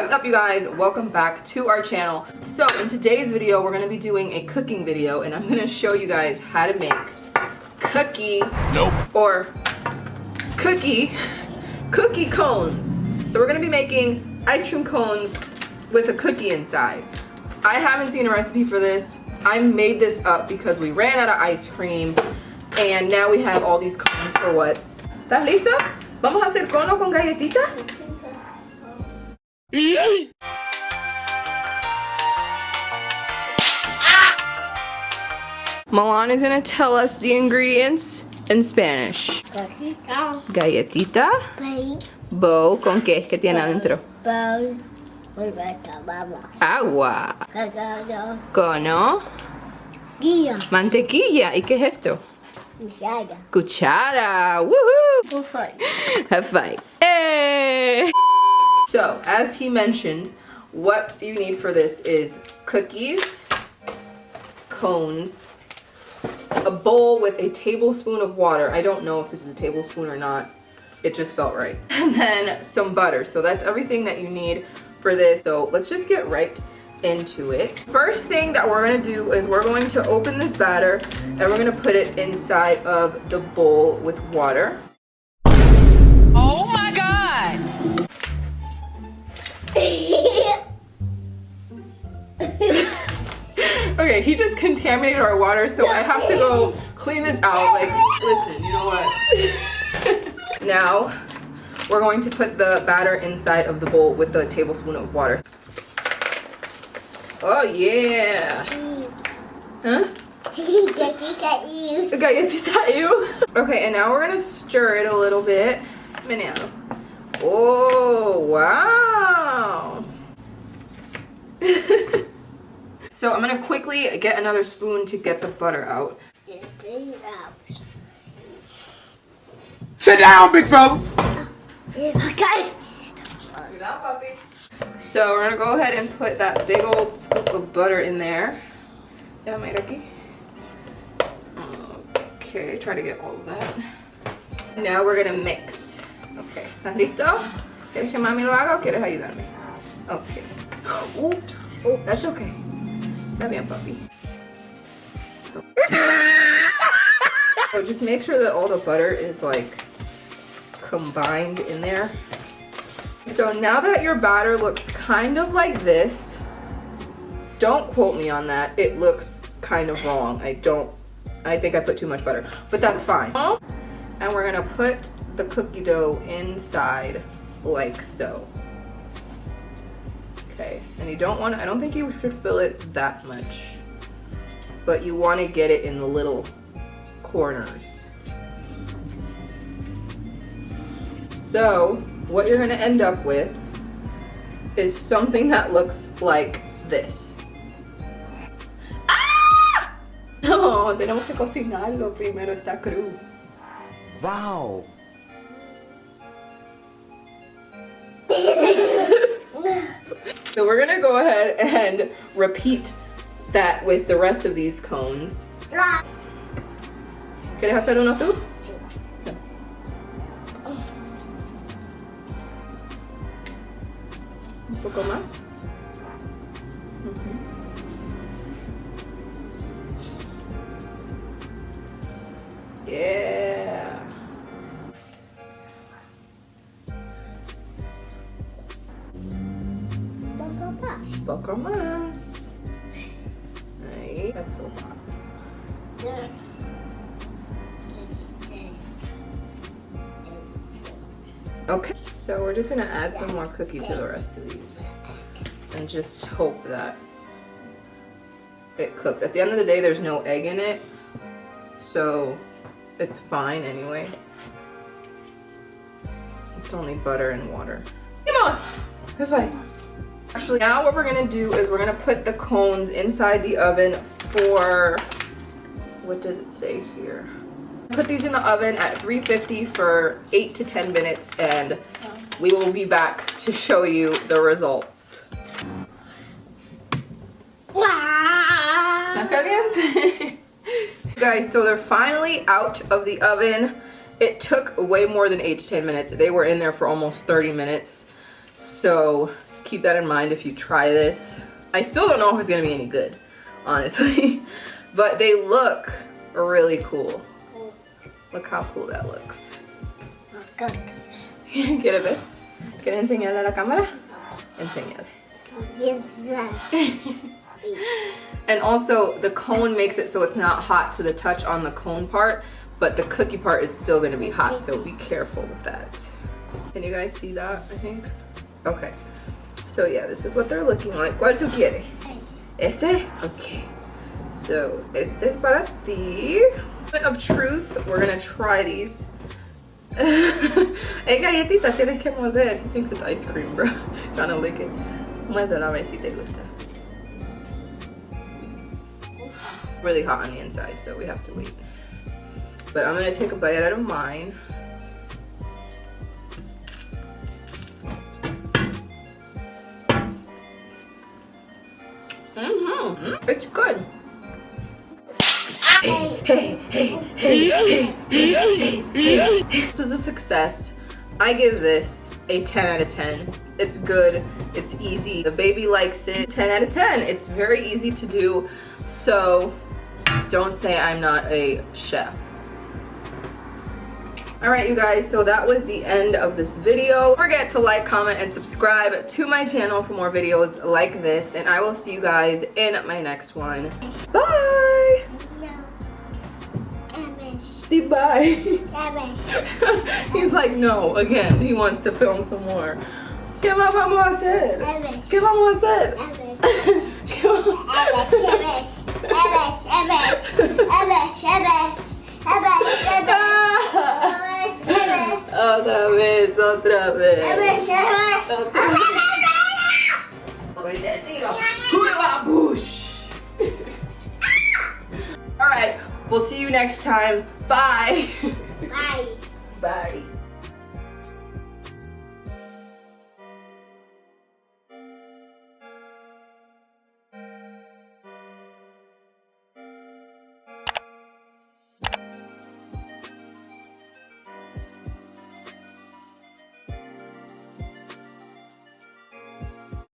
What's up, you guys? Welcome back to our channel. So in today's video we're going to be doing a cooking video, and I'm going to show you guys how to make cookie cones. So we're going to be making ice cream cones with a cookie inside. I haven't seen a recipe for this. I made this up because we ran out of ice cream and now we have all these cones for what? ¿Estás listo? ¿Vamos a hacer cono con galletita? Milan is gonna tell us the ingredients in Spanish. Galletita. Bowl. ¿Con qué? ¿Qué tiene adentro? Agua. Cono. Mantequilla. ¿Y qué es esto? Cuchara. Woohoo! Have fun. Hey! So, as he mentioned, what you need for this is cookies, cones, a bowl with a tablespoon of water. I don't know if this is a tablespoon or not. It just felt right. And then some butter. So that's everything that you need for this. So let's just get right into it. First thing that we're gonna do is we're going to open this batter and we're gonna put it inside of the bowl with water. Oh my God! Okay, he just contaminated our water, so I have to go clean this out. Like, listen, you know what? Now, we're going to put the batter inside of the bowl with the tablespoon of water. Oh yeah! Huh? Okay, and now we're gonna stir it a little bit. Oh, wow! So I'm gonna quickly get another spoon to get the butter out. Sit down, big fella! Okay. Sit down, puppy. So we're gonna go ahead and put that big old scoop of butter in there. Okay, try to get all of that. Now we're gonna mix. Okay, ¿estás listo? ¿Quieres que mami lo haga o quieres ayudarme? Okay. Oops. That's okay. Está bien, puppy. So just make sure that all the butter is like combined in there. So now that your batter looks kind of like this, don't quote me on that. It looks kind of wrong. I think I put too much butter, but that's fine. And we're gonna put the cookie dough inside like so. Okay, and you don't want to, I don't think you should fill it that much, but you want to get it in the little corners. So what you're going to end up with is something that looks like this. ¡Ah! No, tenemos que cocinarlo primero, está crudo. Wow! So we're gonna go ahead and repeat that with the rest of these cones. ¿Quieres hacer uno tú? Un poco más. Yeah. Poco más. Ahí, that's a lot. Okay, so we're just gonna add some more cookie to the rest of these and just hope that it cooks. At the end of the day, there's no egg in it, so it's fine anyway. It's only butter and water. Vamos! This way. Actually, now what we're gonna do is we're gonna put the cones inside the oven for, what does it say here? Put these in the oven at 350 for 8 to 10 minutes and we will be back to show you the results. Está caliente. Guys, so they're finally out of the oven. It took way more than 8 to 10 minutes. They were in there for almost 30 minutes. So keep that in mind if you try this. I still don't know if it's gonna be any good, honestly. But they look really cool. Look how cool that looks. ¿Quieres ver? ¿Quieres enseñarle a la cámara? Enseñale. And also the cone makes it so it's not hot to the touch on the cone part, but the cookie part is still gonna be hot, so be careful with that. Can you guys see that, I think? Okay. So yeah, this is what they're looking like. ¿Cuál tú quieres? Este? Okay. So, este es para ti. Moment of truth, we're gonna try these. Hey galletita, tienes que morder. He thinks it's ice cream, bro. Trying to lick it. Muérdelo a ver si te gusta. Really hot on the inside, so we have to wait. But I'm gonna take a bite out of mine. It's good. Hey. This was a success. I give this a 10 out of 10. It's good, it's easy. The baby likes it. 10 out of 10. It's very easy to do, so don't say I'm not a chef. Alright you guys, so that was the end of this video. Don't forget to like, comment, and subscribe to my channel for more videos like this, and I will see you guys in my next one. Bye! Bye. He's like, no, again, he wants to film some more. ¿Qué más vamos a hacer? ¿Qué vamos a hacer? Otra vez. Alright, we'll see you next time. Bye. Bye. Bye.